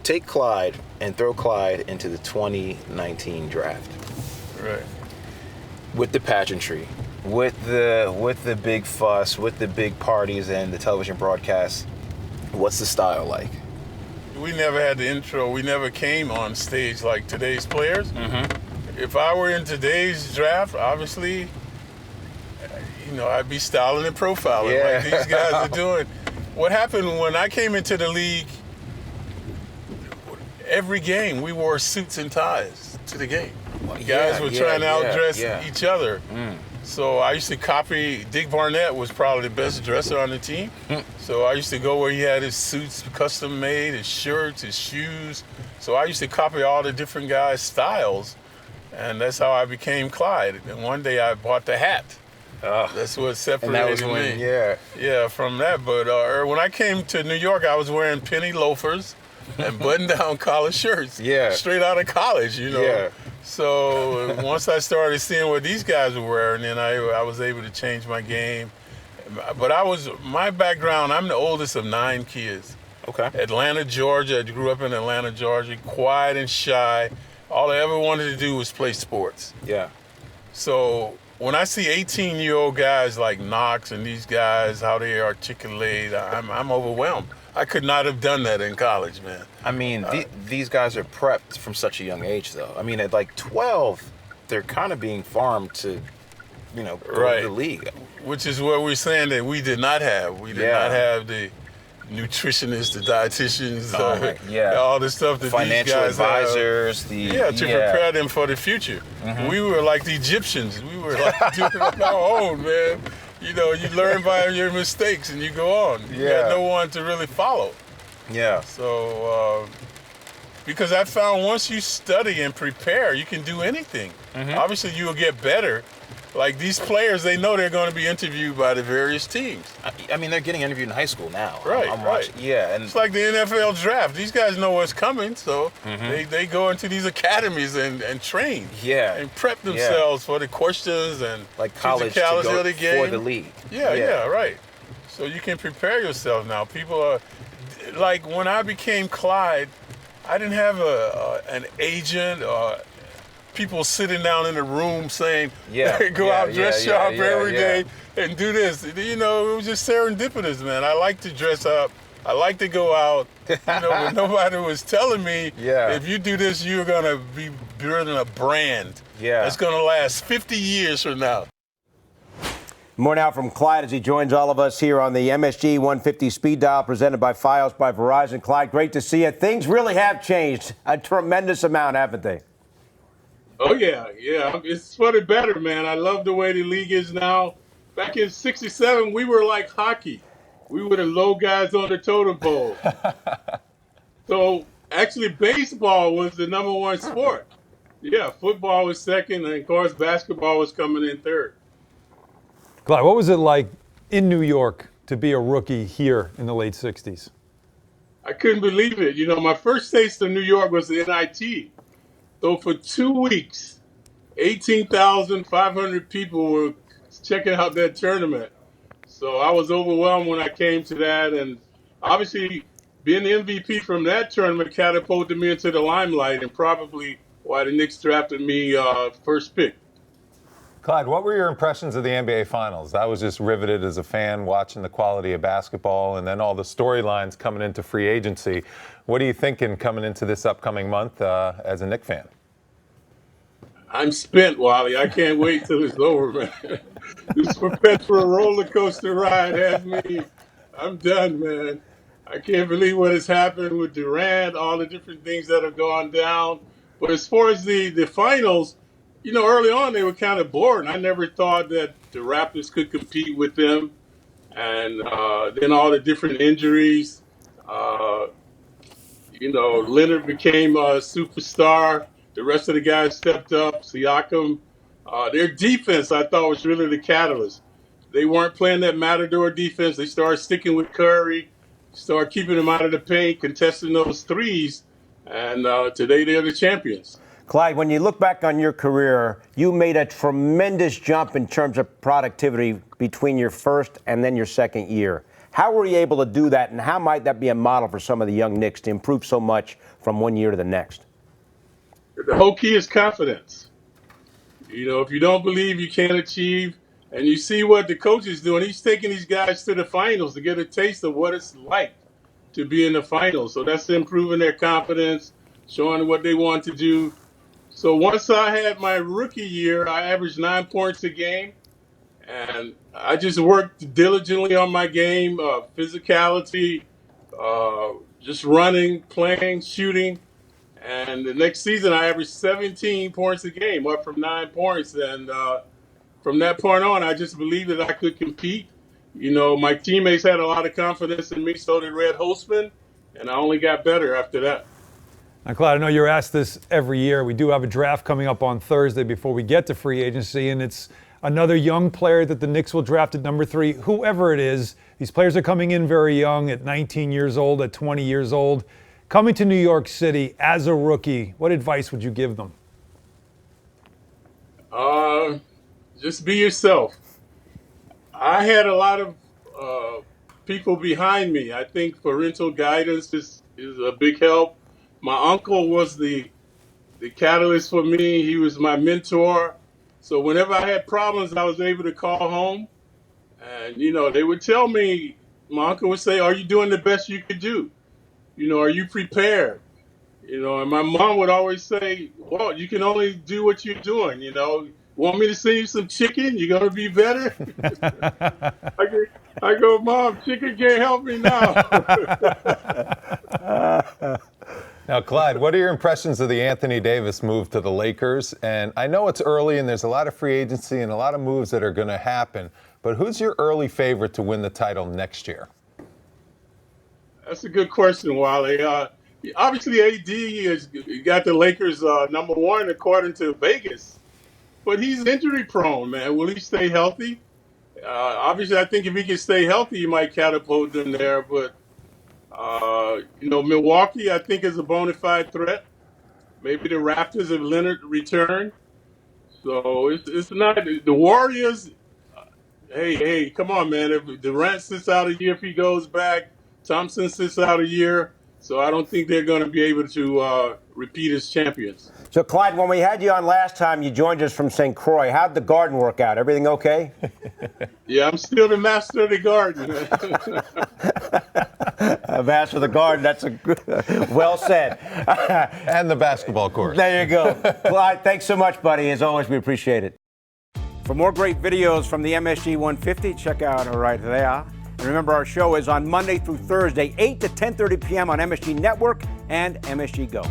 take Clyde and throw Clyde into the 2019 draft. Right. With the pageantry, with the big fuss, with the big parties and the television broadcasts, what's the style like? We never had the intro. We never came on stage like today's players. Mm-hmm. If I were in today's draft, obviously, I'd be Stylin and Profilin like these guys are doing. What happened when I came into the league, every game we wore suits and ties to the game. Guys were trying to outdress each other. So I used to copy. Dick Barnett was probably the best dresser on the team. So I used to go where he had his suits custom made, his shirts, his shoes. So I used to copy all the different guys' styles. And that's how I became Clyde. And one day I bought the hat. That's what separated me. Yeah, from that. But when I came to New York, I was wearing penny loafers and button-down collar shirts. Straight out of college, So once I started seeing what these guys were wearing, then I was able to change my game. But my background, I'm the oldest of 9 kids. Okay. Atlanta, Georgia. I grew up in Atlanta, Georgia. Quiet and shy. All I ever wanted to do was play sports. Yeah. So when I see 18-year-old guys like Knox and these guys, how they articulate, I'm overwhelmed. I could not have done that in college, man. I mean, these guys are prepped from such a young age, though. I mean, at like 12, they're kind of being farmed to, go to the league. Which is what we're saying that we did not have. We did not have the nutritionists, the dietitians, all the stuff that financial these guys advisors, have. To prepare them for the future. Mm-hmm. We were like the Egyptians. We were like doing it on our own, man. You learn by your mistakes and you go on. You got no one to really follow. Yeah. So, because I found once you study and prepare, you can do anything. Mm-hmm. Obviously, you will get better. Like these players, they know they're going to be interviewed by the various teams. I mean, they're getting interviewed in high school now. Right, I'm watching. Yeah, and it's like the NFL draft. These guys know what's coming, so they go into these academies and train. Yeah. And prep themselves for the questions and like college to go of the game. For the league. Yeah, right. So you can prepare yourself now. People are like when I became Clyde, I didn't have an agent or people sitting down in the room saying, go out, dress sharp every day and do this. It was just serendipitous, man. I like to dress up. I like to go out. But nobody was telling me, if you do this, you're going to be building a brand that's going to last 50 years from now. More now from Clyde as he joins all of us here on the MSG 150 Speed Dial presented by Fios by Verizon. Clyde, great to see you. Things really have changed a tremendous amount, haven't they? Oh, yeah. It's for the better, man. I love the way the league is now. Back in '67, we were like hockey. We were the low guys on the totem pole. So, actually, baseball was the number one sport. Yeah, football was second, and, of course, basketball was coming in third. Clyde, what was it like in New York to be a rookie here in the late 60s? I couldn't believe it. My first taste of New York was the NIT. So for 2 weeks, 18,500 people were checking out that tournament. So I was overwhelmed when I came to that. And obviously, being the MVP from that tournament catapulted me into the limelight and probably why the Knicks drafted me first pick. Clyde, what were your impressions of the NBA Finals? I was just riveted as a fan watching the quality of basketball and then all the storylines coming into free agency. What are you thinking coming into this upcoming month as a Knicks fan? I'm spent, Wally. I can't wait till it's over, man. This perpetual roller coaster ride has me. I'm done, man. I can't believe what has happened with Durant, all the different things that have gone down. But as far as the finals, early on they were kind of bored. I never thought that the Raptors could compete with them. And then all the different injuries. Leonard became a superstar. The rest of the guys stepped up. Siakam. Their defense, I thought, was really the catalyst. They weren't playing that matador defense. They started sticking with Curry, started keeping him out of the paint, contesting those threes. And today they're the champions. Clyde, when you look back on your career, you made a tremendous jump in terms of productivity between your first and then your second year. How were you able to do that, and how might that be a model for some of the young Knicks to improve so much from one year to the next? The whole key is confidence. If you don't believe you can't achieve, and you see what the coach is doing, he's taking these guys to the finals to get a taste of what it's like to be in the finals. So that's improving their confidence, showing what they want to do. So once I had my rookie year, I averaged 9 points a game, and I just worked diligently on my game, physicality, just running, playing, shooting. And the next season, I averaged 17 points a game, up from 9 points. And from that point on, I just believed that I could compete. My teammates had a lot of confidence in me, so did Red Holzman, and I only got better after that. Now, Clyde, I know you're asked this every year. We do have a draft coming up on Thursday before we get to free agency, and it's another young player that the Knicks will draft at number 3, whoever it is. These players are coming in very young, at 19 years old, at 20 years old. Coming to New York City as a rookie, what advice would you give them? Just be yourself. I had a lot of people behind me. I think parental guidance is a big help. My uncle was the catalyst for me. He was my mentor. So whenever I had problems, I was able to call home. And, they would tell me, my uncle would say, are you doing the best you could do? Are you prepared? And my mom would always say, well, you can only do what you're doing. Want me to send you some chicken? You're going to be better? I go, Mom, chicken can't help me now. Now, Clyde, what are your impressions of the Anthony Davis move to the Lakers? And I know it's early and there's a lot of free agency and a lot of moves that are going to happen, but who's your early favorite to win the title next year? That's a good question, Wally. Obviously, AD has got the Lakers number 1 according to Vegas, but he's injury prone, man. Will he stay healthy? Obviously, I think if he can stay healthy, he might catapult them there. But Milwaukee, I think, is a bona fide threat. Maybe the Raptors if Leonard return. So it's not the Warriors. Hey, come on, man. If Durant sits out a year, if he goes back, Thompson sits out a year. So I don't think they're going to be able to repeat as champions. So, Clyde, when we had you on last time, you joined us from St. Croix. How'd the garden work out? Everything okay? Yeah, I'm still the master of the garden. Master of the garden, that's well said. And the basketball court. There you go. Clyde, thanks so much, buddy. As always, we appreciate it. For more great videos from the MSG 150, check out right there. And remember, our show is on Monday through Thursday, 8 to 10:30 p.m. on MSG Network and MSG Go.